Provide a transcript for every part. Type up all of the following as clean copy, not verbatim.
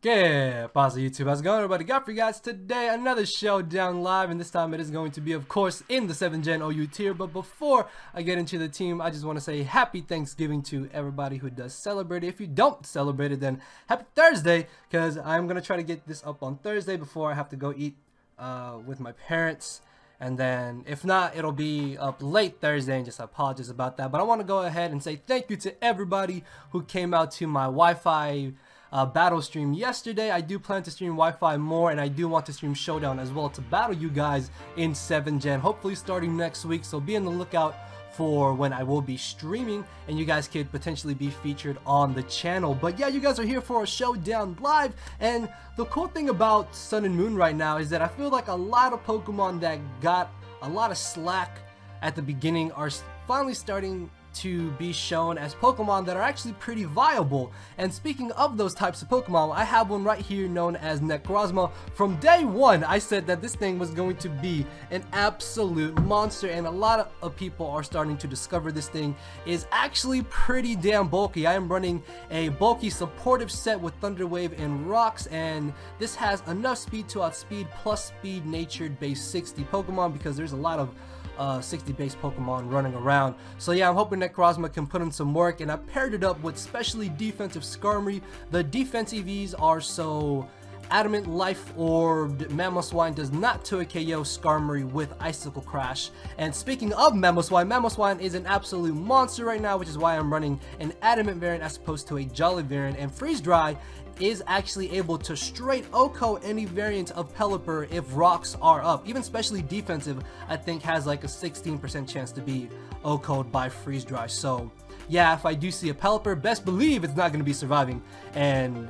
¿Qué pasa, YouTube? How's it going, everybody? Got for you guys today another Showdown live, and this time it is going to be, of course, in the 7th Gen OU tier. But before I get into the team, I just want to say happy Thanksgiving to everybody who does celebrate it. If you don't celebrate it, then happy Thursday, because I'm going to try to get this up on Thursday before I have to go eat with my parents. And then if not, it'll be up late Thursday, and just apologize about that. But I want to go ahead and say thank you to everybody who came out to my Wi-Fi battle stream yesterday. I do plan to stream Wi-Fi more, and I do want to stream Showdown as well to battle you guys in 7th Gen, hopefully starting next week. So be on the lookout for when I will be streaming, and you guys could potentially be featured on the channel. But yeah, you guys are here for a Showdown live, and the cool thing about Sun and Moon right now is that I feel like a lot of Pokemon that got a lot of slack at the beginning are finally starting to be shown as Pokemon that are actually pretty viable. And speaking of those types of Pokemon, I have one right here known as Necrozma. From day one, I said that this thing was going to be an absolute monster, and a lot of people are starting to discover this thing is actually pretty damn bulky. I am running a bulky supportive set with Thunder Wave and Rocks, and this has enough speed to outspeed plus speed natured base 60 Pokemon, because there's a lot of 60 base Pokemon running around. So yeah, I'm hoping Necrozma can put in some work, and I paired it up with specially defensive Skarmory. The defense EVs are so Adamant, Life Orbed, Mamoswine does not 2 KO Skarmory with Icicle Crash. And speaking of Mamoswine, Mamoswine is an absolute monster right now, which is why I'm running an Adamant variant as opposed to a Jolly variant. And Freeze Dry is actually able to straight OHKO any variant of Pelipper if rocks are up. Even specially defensive, I think, has like a 16% chance to be OHKO'd by Freeze Dry. So yeah, if I do see a Pelipper, best believe it's not going to be surviving and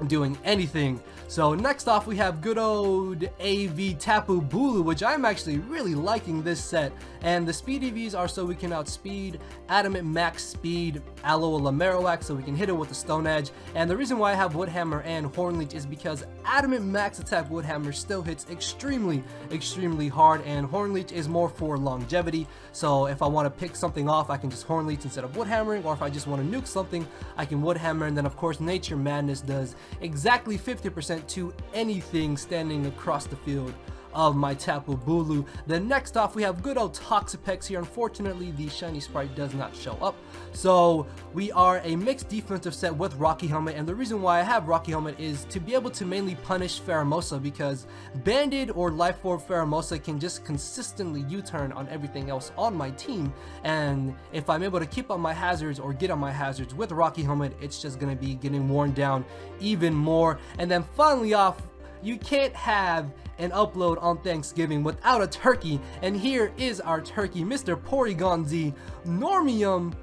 doing anything. So next off, we have good old AV Tapu Bulu, which I'm actually really liking this set. And the speed EVs are so we can outspeed Adamant Max Speed Alola Marowak, so we can hit it with the Stone Edge. And the reason why I have Wood Hammer and Horn Leech is because Adamant Max Attack Wood Hammer still hits extremely hard, and Horn Leech is more for longevity. So if I want to pick something off, I can just Horn Leech instead of Wood Hammering, or if I just want to nuke something, I can Wood Hammer. And then of course Nature Madness does exactly 50% to anything standing across the field of my Tapu Bulu. Then next off, we have good old Toxapex here. Unfortunately, the shiny sprite does not show up. So we are a mixed defensive set with Rocky Helmet, and the reason why I have Rocky Helmet is to be able to mainly punish Pheromosa, because Banded or Life Orb Pheromosa can just consistently U-turn on everything else on my team. And if I'm able to keep up my hazards or get on my hazards with Rocky Helmet, it's just going to be getting worn down even more. And then finally off, you can't have an upload on Thanksgiving without a turkey, and here is our turkey, Mr. Porygon-Z Normium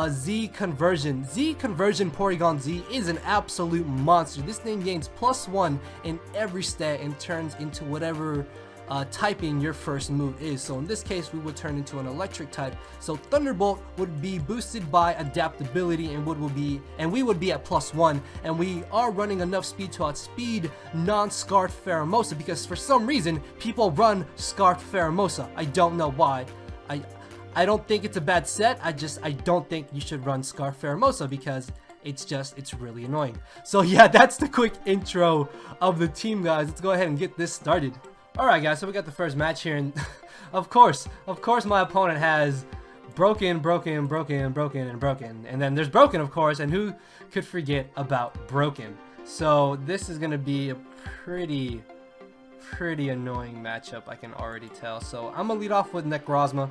Z conversion. Z conversion Porygon-Z is an absolute monster. This thing gains +1 in every stat and turns into whatever typing your first move is. So in this case, we would turn into an electric type. So Thunderbolt would be boosted by adaptability, and we would be at +1, and we are running enough speed to outspeed non-Scarfed Pheromosa, because for some reason people run Scarfed Pheromosa. I don't know why. I don't think it's a bad set. I don't think you should run Scarfed Pheromosa, because it's really annoying. So yeah, that's the quick intro of the team, guys. Let's go ahead and get this started. Alright guys, so we got the first match here, and of course my opponent has broken, and then there's broken, of course, and who could forget about broken? So this is gonna be a pretty annoying matchup, I can already tell. So I'm gonna lead off with Necrozma,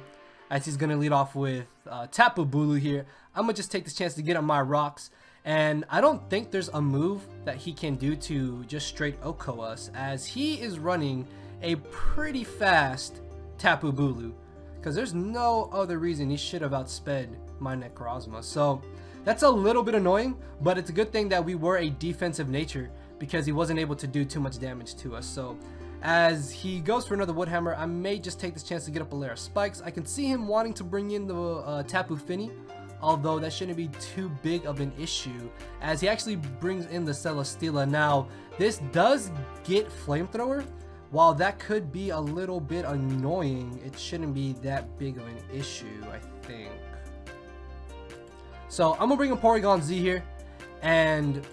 as he's gonna lead off with Tapu Bulu here. I'm gonna just take this chance to get on my rocks, and I don't think there's a move that he can do to just straight OHKO us, as he is running a pretty fast Tapu Bulu, because there's no other reason he should have outsped my Necrozma. So that's a little bit annoying, but it's a good thing that we were a defensive nature, because he wasn't able to do too much damage to us. So as he goes for another Wood Hammer, I may just take this chance to get up a layer of spikes. I can see him wanting to bring in the Tapu Fini, although that shouldn't be too big of an issue, as he actually brings in the Celesteela. Now this does get Flamethrower. While that could be a little bit annoying, it shouldn't be that big of an issue, I think. So I'm gonna bring in Porygon-Z here, and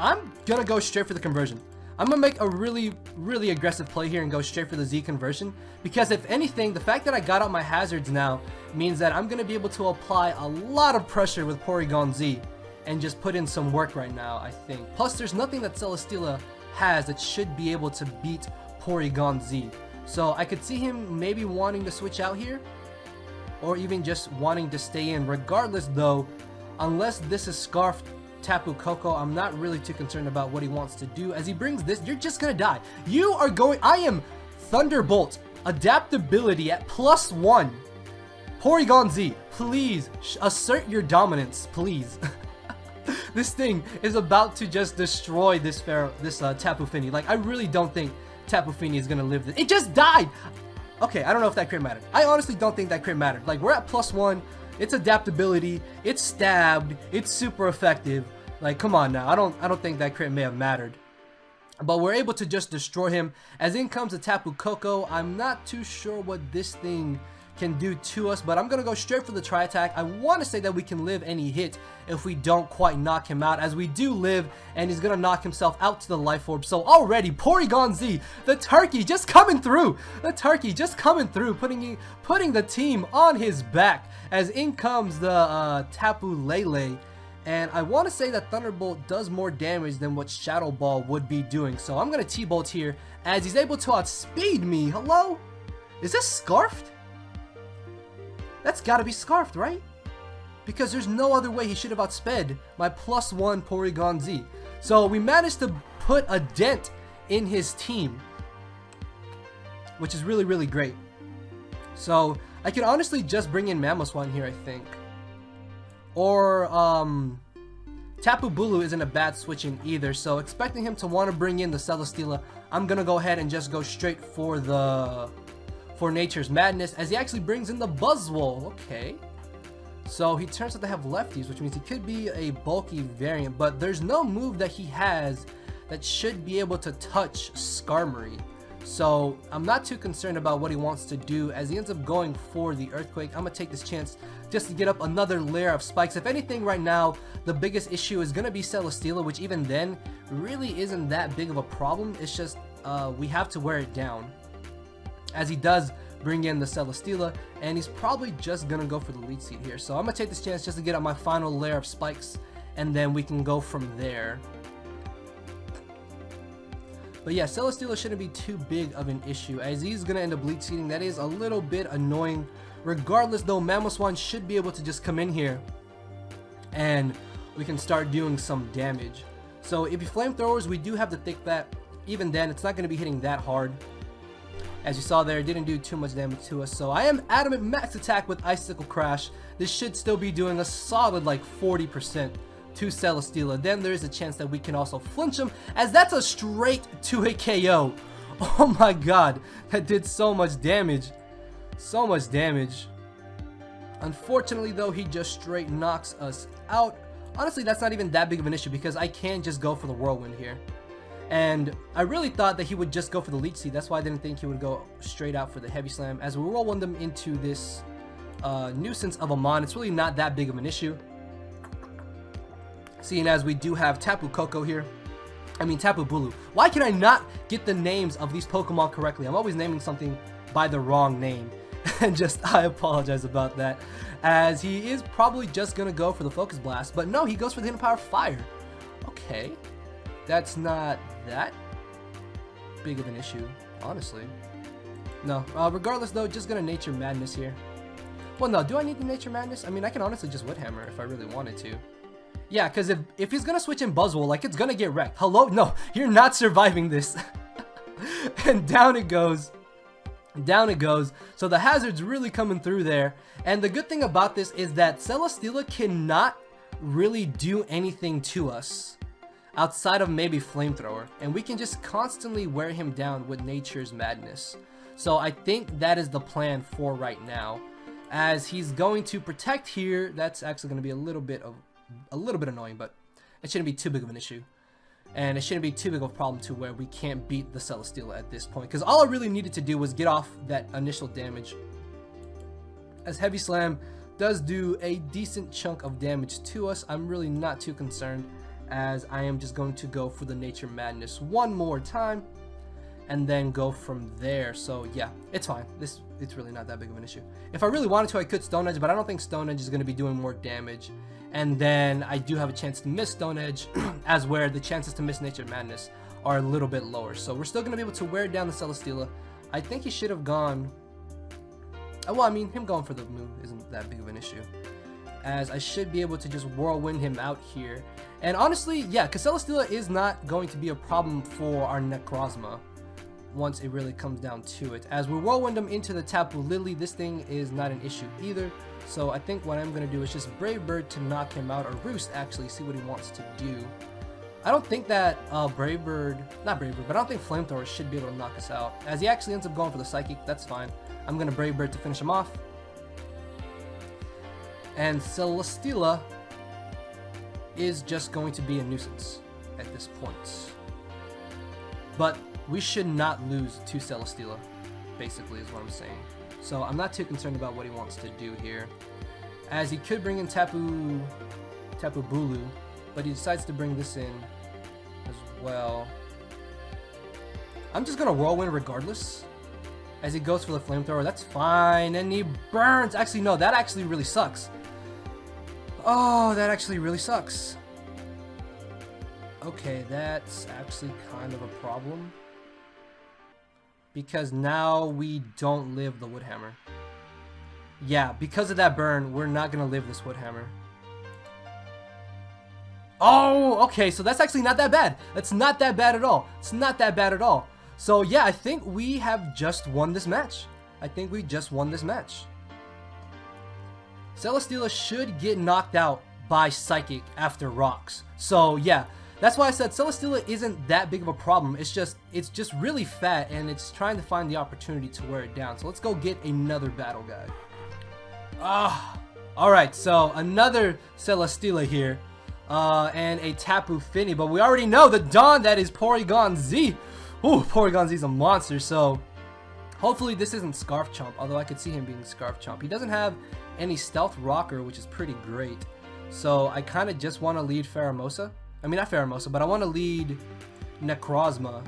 I'm gonna go straight for the conversion. I'm gonna make a really aggressive play here and go straight for the Z conversion, because if anything, the fact that I got out my hazards now means that I'm gonna be able to apply a lot of pressure with Porygon-Z and just put in some work right now, I think. Plus, there's nothing that Celesteela has that should be able to beat Porygon-Z. So I could see him maybe wanting to switch out here, or even just wanting to stay in. Regardless though, unless this is Scarfed Tapu Koko, I'm not really too concerned about what he wants to do. As he brings this, you're just gonna die. You are going, I am Thunderbolt, adaptability at +1. Porygon-Z, please assert your dominance, please. This thing is about to just destroy this Tapu Fini. Like, I really don't think Tapu Fini is gonna live this. It just died! Okay, I don't know if that crit mattered. I honestly don't think that crit mattered. Like, we're at +1, it's adaptability, it's stabbed, it's super effective. Like, come on now, I don't think that crit may have mattered. But we're able to just destroy him. As in comes the Tapu Koko. I'm not too sure what this thing can do to us, but I'm gonna go straight for the Tri Attack. I want to say that we can live any hit if we don't quite knock him out, as we do live, and he's gonna knock himself out to the Life Orb. So already Porygon-Z, the turkey just coming through, putting the team on his back. As in comes the Tapu Lele, and I want to say that Thunderbolt does more damage than what Shadow Ball would be doing. So I'm gonna T-Bolt here, as he's able to outspeed me. Hello? Is this Scarfed? That's gotta be Scarfed, right? Because there's no other way he should have outsped my +1 Porygon-Z. So we managed to put a dent in his team, which is really great. So I could honestly just bring in Mamoswine here, I think. Or Tapu Bulu isn't a bad switch in either. So expecting him to want to bring in the Celesteela, I'm gonna go ahead and just go straight for Nature's Madness, as he actually brings in the Buzzwole. Okay, so he turns out to have lefties, which means he could be a bulky variant, but there's no move that he has that should be able to touch Skarmory. So I'm not too concerned about what he wants to do, as he ends up going for the Earthquake. I'm gonna take this chance just to get up another layer of spikes. If anything, right now the biggest issue is gonna be Celesteela, which even then really isn't that big of a problem. It's just we have to wear it down, as he does bring in the Celesteela, and he's probably just gonna go for the lead seat here. So I'm gonna take this chance just to get up my final layer of spikes, and then we can go from there. But yeah, Celesteela shouldn't be too big of an issue, as he's gonna end up lead seating. That is a little bit annoying. Regardless though, Mamoswine should be able to just come in here and we can start doing some damage. So if you flamethrowers, we do have the Thick Bat. Even then, it's not gonna be hitting that hard. As you saw there, it didn't do too much damage to us. So I am Adamant Max Attack with Icicle Crash. This should still be doing a solid like 40% to Celesteela. Then there is a chance that we can also flinch him, as that's a straight 2-hit KO. Oh my god, that did so much damage. So much damage. Unfortunately though, he just straight knocks us out. Honestly, that's not even that big of an issue, because I can just go for the Whirlwind here. And I really thought that he would just go for the leech seed. That's why I didn't think he would go straight out for the Heavy Slam. As we Whirlwind them into this nuisance of a Mon, it's really not that big of an issue, seeing as we do have Tapu Koko here. I mean Tapu Bulu. Why can I not get the names of these Pokemon correctly? I'm always naming something by the wrong name. And just, I apologize about that. As he is probably just gonna go for the Focus Blast. But no, he goes for the Hidden Power Fire. Okay. That's not that big of an issue, honestly. No, regardless though, just gonna Nature Madness here. Well, no, do I need the Nature Madness? I mean, I can honestly just Wood Hammer if I really wanted to. Yeah, because if he's gonna switch in Buzzwole, like, it's gonna get wrecked. Hello? No, you're not surviving this. And down it goes. Down it goes. So the hazard's really coming through there. And the good thing about this is that Celesteela cannot really do anything to us outside of maybe Flamethrower, and we can just constantly wear him down with Nature's Madness. So I think that is the plan for right now, as he's going to protect here. That's actually going to be a little bit annoying, but it shouldn't be too big of an issue, and it shouldn't be too big of a problem to where we can't beat the Celesteela at this point, because all I really needed to do was get off that initial damage, as Heavy Slam does do a decent chunk of damage to us. I'm really not too concerned, as I am just going to go for the Nature Madness one more time and then go from there. So yeah, it's fine. It's really not that big of an issue. If I really wanted to, I could Stone Edge, but I don't think Stone Edge is going to be doing more damage. And then I do have a chance to miss Stone Edge, as where the chances to miss Nature Madness are a little bit lower. So we're still going to be able to wear down the Celesteela. I think he should have gone... Well, I mean, him going for the move isn't that big of an issue, as I should be able to just Whirlwind him out here. And honestly, yeah, because Celesteela is not going to be a problem for our Necrozma once it really comes down to it. As we Whirlwind him into the Tapu Lily, this thing is not an issue either. So I think what I'm going to do is just Brave Bird to knock him out, or Roost actually, see what he wants to do. I don't think that Brave Bird, not Brave Bird, but I don't think Flamethrower should be able to knock us out. As he actually ends up going for the Psychic, that's fine. I'm going to Brave Bird to finish him off. And Celesteela is just going to be a nuisance at this point. But we should not lose to Celesteela, basically, is what I'm saying. So I'm not too concerned about what he wants to do here, as he could bring in Tapu Bulu, but he decides to bring this in as well. I'm just gonna Whirlwind regardless, as he goes for the Flamethrower. That's fine, and he burns. Actually, no, that actually really sucks. Oh, that actually really sucks. Okay, that's actually kind of a problem, because now we don't live the Wood Hammer. Yeah, because of that burn, we're not gonna live this Wood Hammer. Oh, okay, so that's actually not that bad. That's not that bad at all. It's not that bad at all. So yeah, I think we have just won this match. I think we just won this match. Celesteela should get knocked out by Psychic after Rocks. So yeah, that's why I said Celesteela isn't that big of a problem. It's just really fat, and it's trying to find the opportunity to wear it down. So let's go get another battle guide. Alright, so another Celesteela here. And a Tapu Fini, but we already know the Dawn that is Porygon-Z. Ooh, Porygon-Z's a monster, so hopefully this isn't Scarf Chomp, although I could see him being Scarf Chomp. He doesn't have any Stealth Rocker, which is pretty great. So I kind of just want to lead Pheromosa. I mean, not Pheromosa, but I want to lead Necrozma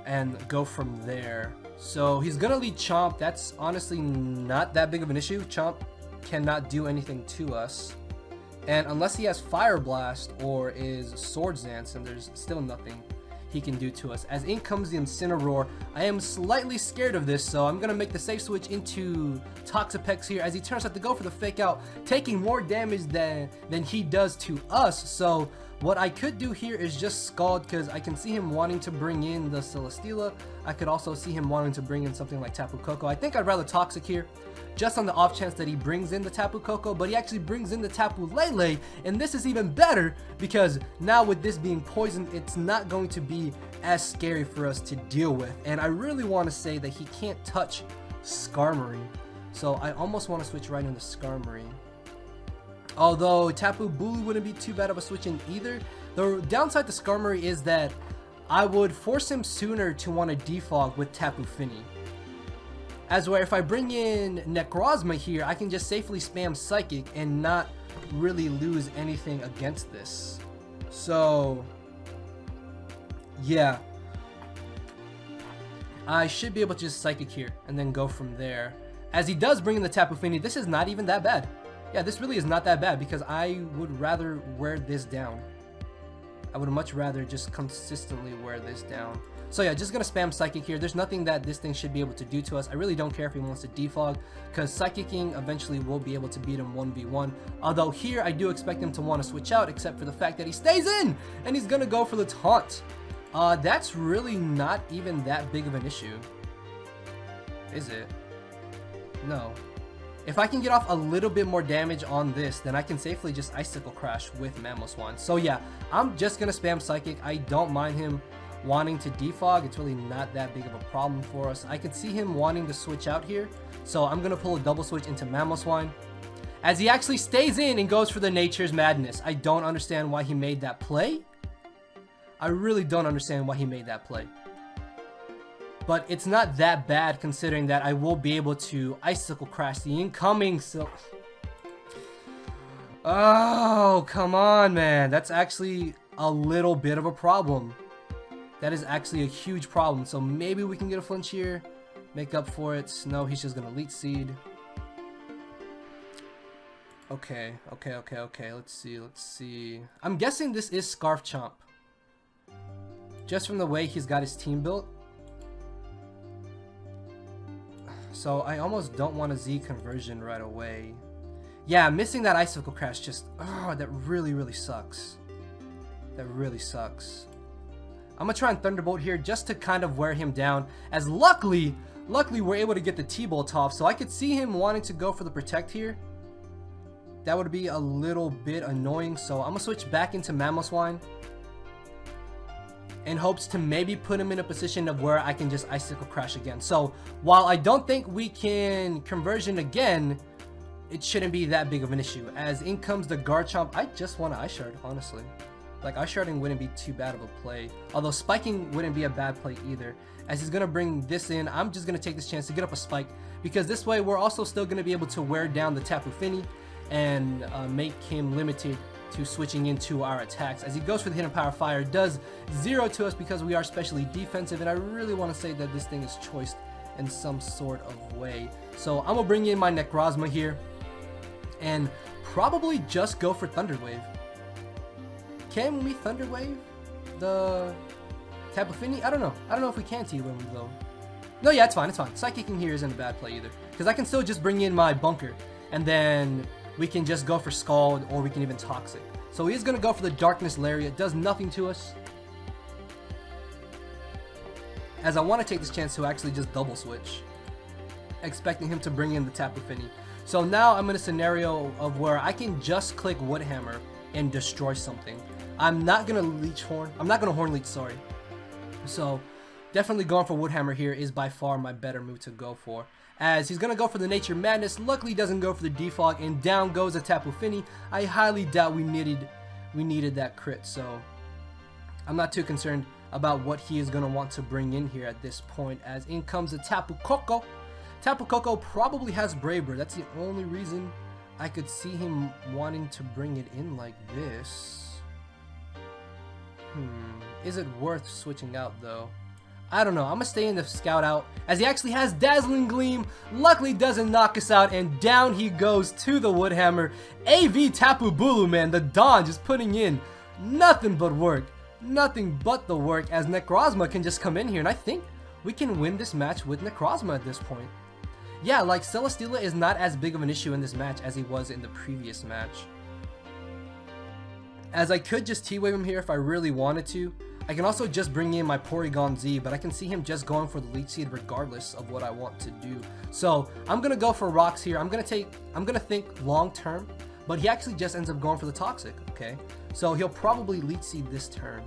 and go from there. So he's going to lead Chomp. That's honestly not that big of an issue. Chomp cannot do anything to us. And unless he has Fire Blast or is Swords Dance, and there's still nothing he can do to us. As in comes the Incineroar. I am slightly scared of this, so I'm going to make the safe switch into Toxapex here, as he turns out to go for the Fake Out, taking more damage than he does to us. So what I could do here is just Scald, because I can see him wanting to bring in the Celesteela. I could also see him wanting to bring in something like Tapu Koko. I think I'd rather Toxic here, just on the off chance that he brings in the Tapu Koko, but he actually brings in the Tapu Lele, and this is even better, because now with this being poisoned, it's not going to be as scary for us to deal with. And I really want to say that he can't touch Skarmory, so I almost want to switch right into Skarmory. Although Tapu Bulu wouldn't be too bad of a switch in either. The downside to Skarmory is that I would force him sooner to want to defog with Tapu Fini. As where if I bring in Necrozma here, I can just safely spam Psychic and not really lose anything against this. So yeah, I should be able to just Psychic here and then go from there. As he does bring in the Tapu Fini, this is not even that bad. Yeah, this really is not that bad, because I would rather wear this down. I would much rather just consistently wear this down. So yeah, just gonna spam Psychic here. There's nothing that this thing should be able to do to us. I really don't care if he wants to defog, because Psychicking eventually will be able to beat him 1v1. Although here I do expect him to want to switch out, except for the fact that he stays in and he's gonna go for the taunt. That's really not even that big of an issue, is it? No. If I can get off a little bit more damage on this, then I can safely just Icicle Crash with Mamoswine. So yeah, I'm just gonna spam Psychic. I don't mind him wanting to defog. It's really not that big of a problem for us. I could see him wanting to switch out here, so I'm gonna pull a double switch into Mamoswine, as he actually stays in and goes for the Nature's Madness. I don't understand why he made that play. I really don't understand why he made that play. But it's not that bad, considering that I will be able to Icicle Crash the incoming. So Oh, come on, man. That's actually a little bit of a problem. That is actually a huge problem. So maybe we can get a flinch here, make up for it. No, he's just gonna Leech Seed. Okay. Let's see. I'm guessing this is Scarf Chomp. Just from the way he's got his team built. So I almost don't want a Z conversion right away. Yeah, missing that Icicle Crash just, oh, that really sucks. That really sucks. I'm gonna try and Thunderbolt here just to kind of wear him down, as luckily we're able to get the T-Bolt off, so I could see him wanting to go for the Protect here. That would be a little bit annoying, so I'm gonna switch back into Mamoswine in hopes to maybe put him in a position of where I can just Icicle Crash again. So while I don't think we can conversion again, it shouldn't be that big of an issue. As in comes the Garchomp, I just want to Ice Shard, honestly. Like, Ice Sharding wouldn't be too bad of a play. Although Spiking wouldn't be a bad play either. As he's going to bring this in, I'm just going to take this chance to get up a Spike. Because this way, we're also still going to be able to wear down the Tapu Fini and make him limited to switching into our attacks. As he goes for the Hidden Power Fire, does 0 to us because we are specially defensive. And I really want to say that this thing is choiced in some sort of way. So I'm going to bring in my Necrozma here and probably just go for Thunder Wave. Can we Thunder Wave the Tapu Fini? I don't know. I don't know if we can T-Wave him though. No, yeah, it's fine. It's fine. Psychicking here isn't a bad play either. Because I can still just bring in my Bunker. And then we can just go for Scald, or we can even Toxic. So he is going to go for the Darkness Lariat. It does nothing to us. As I want to take this chance to actually just double switch. Expecting him to bring in the Tapu Fini. So now I'm in a scenario of where I can just click Wood Hammer and destroy something. I'm not going to Leech Horn. I'm not going to Horn Leech, sorry. So definitely going for Wood Hammer here is by far my better move to go for. As he's going to go for the Nature Madness. Luckily he doesn't go for the Defog, and down goes a Tapu Fini. I highly doubt we needed that crit, so I'm not too concerned about what he is going to want to bring in here at this point. As in comes a Tapu Koko. Tapu Koko probably has Brave Bird. That's the only reason I could see him wanting to bring it in like this. Is it worth switching out though? I don't know. I'm gonna stay in the Scout out as he actually has Dazzling Gleam. Luckily doesn't knock us out, and down he goes to the Wood Hammer. AV Tapu Bulu, man. The Dawn just putting in nothing but work. Nothing but the work, as Necrozma can just come in here, and I think we can win this match with Necrozma at this point. Yeah, like Celesteela is not as big of an issue in this match as he was in the previous match. As I could just T-Wave him here if I really wanted to. I can also just bring in my Porygon-Z, but I can see him just going for the Leech Seed regardless of what I want to do. So I'm gonna go for Rocks here. I'm gonna think long term, but he actually just ends up going for the Toxic, okay? So he'll probably Leech Seed this turn.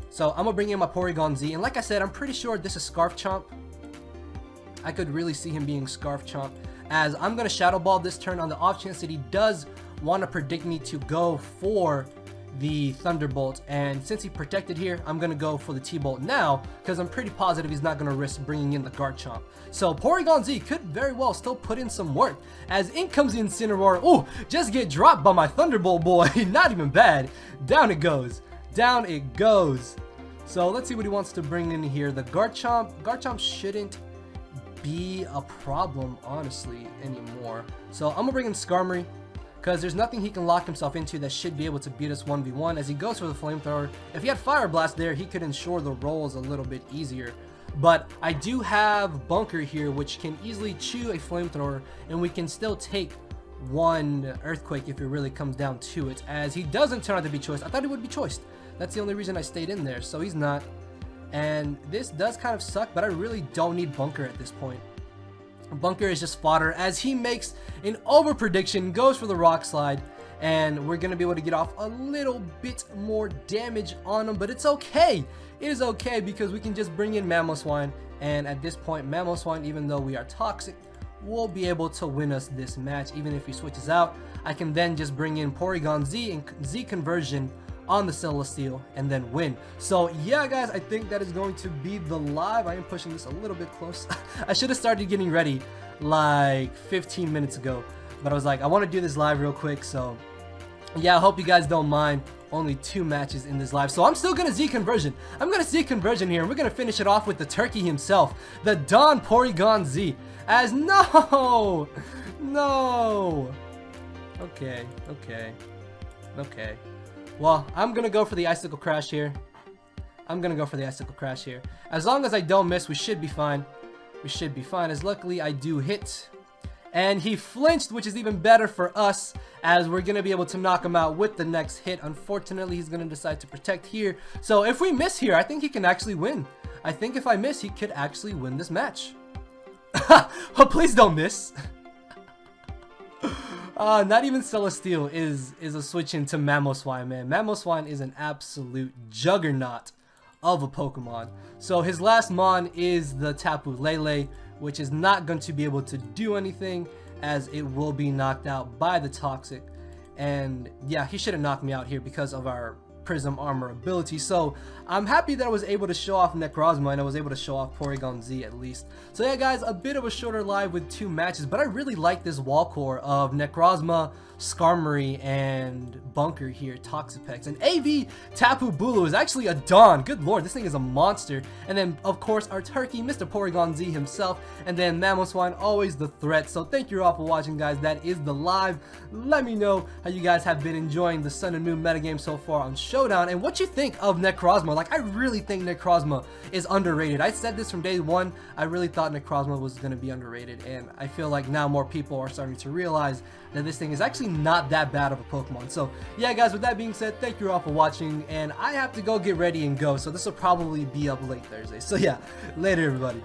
So I'm gonna bring in my Porygon-Z, and like I said, I'm pretty sure this is Scarf Chomp. I could really see him being Scarf Chomp, as I'm gonna Shadow Ball this turn on the off chance that he does want to predict me to go for the Thunderbolt, and since he protected here, I'm gonna go for the T-Bolt now because I'm pretty positive he's not gonna risk bringing in the Garchomp. So Porygon-Z could very well still put in some work, as in comes the Incineroar. Ooh, just get dropped by my Thunderbolt boy. Not even bad. Down it goes. Down it goes. So let's see what he wants to bring in here. The Garchomp shouldn't be a problem honestly anymore. So I'm gonna bring in Skarmory, because there's nothing he can lock himself into that should be able to beat us 1v1 as he goes for the Flamethrower. If he had Fire Blast there, he could ensure the rolls a little bit easier. But I do have Bunker here, which can easily chew a Flamethrower, and we can still take one Earthquake if it really comes down to it, as he doesn't turn out to be choiced. I thought he would be choiced. That's the only reason I stayed in there, so he's not. And this does kind of suck, but I really don't need Bunker at this point. Bunker is just fodder as he makes an over prediction, goes for the Rock Slide, and we're going to be able to get off a little bit more damage on him, but it's okay. It is okay because we can just bring in Mamoswine, and at this point, Mamoswine, even though we are toxic, will be able to win us this match. Even if he switches out, I can then just bring in Porygon-Z and Z conversion on the Celesteal and then win. So yeah guys, I think that is going to be the live. I am pushing this a little bit close. I should have started getting ready like 15 minutes ago, but I was like, I want to do this live real quick, so yeah, I hope you guys don't mind. Only 2 matches in this live, so I'm still gonna Z conversion. I'm gonna Z conversion here, and we're gonna finish it off with the turkey himself, the Don Porygon-Z. As no. Okay. Well, I'm gonna go for the Icicle Crash here. As long as I don't miss, we should be fine. As luckily I do hit. And he flinched, which is even better for us, as we're going to be able to knock him out with the next hit. Unfortunately, he's going to decide to protect here. So if we miss here, I think he can actually win. I think if I miss, he could actually win this match. Oh, please don't miss. Not even Celesteal is a switch into Mamoswine, man. Mamoswine is an absolute juggernaut of a Pokemon. So his last Mon is the Tapu Lele, which is not going to be able to do anything, as it will be knocked out by the Toxic. And yeah, he should have knocked me out here because of our Prism Armor ability. So I'm happy that I was able to show off Necrozma, and I was able to show off Porygon-Z at least. So yeah guys, a bit of a shorter live with 2 matches, but I really like this wall core of Necrozma, Skarmory, and Bunker here, Toxapex. And AV Tapu Bulu is actually a Dawn. Good lord, this thing is a monster. And then of course our turkey, Mr. Porygon-Z himself, and then Mamoswine, always the threat. So thank you all for watching guys, that is the live. Let me know how you guys have been enjoying the Sun and Moon metagame so far on Showdown, and what you think of Necrozma. Like, I really think Necrozma is underrated. I said this from day one, I really thought Necrozma was going to be underrated, and I feel like now more people are starting to realize that this thing is actually not that bad of a Pokemon. So yeah guys, with that being said, thank you all for watching, and I have to go get ready and go, so this will probably be up late Thursday. So yeah, later everybody.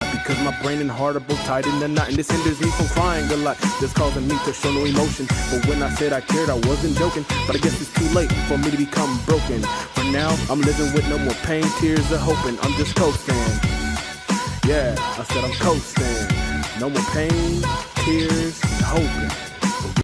Because my brain and heart are both tied in the knot, and this hinders me from crying a lot. This causing me to show no emotion. But when I said I cared, I wasn't joking. But I guess it's too late for me to become broken. For now, I'm living with no more pain, tears, or hoping. I'm just coasting. Yeah, I said I'm coasting. No more pain, tears, and hoping.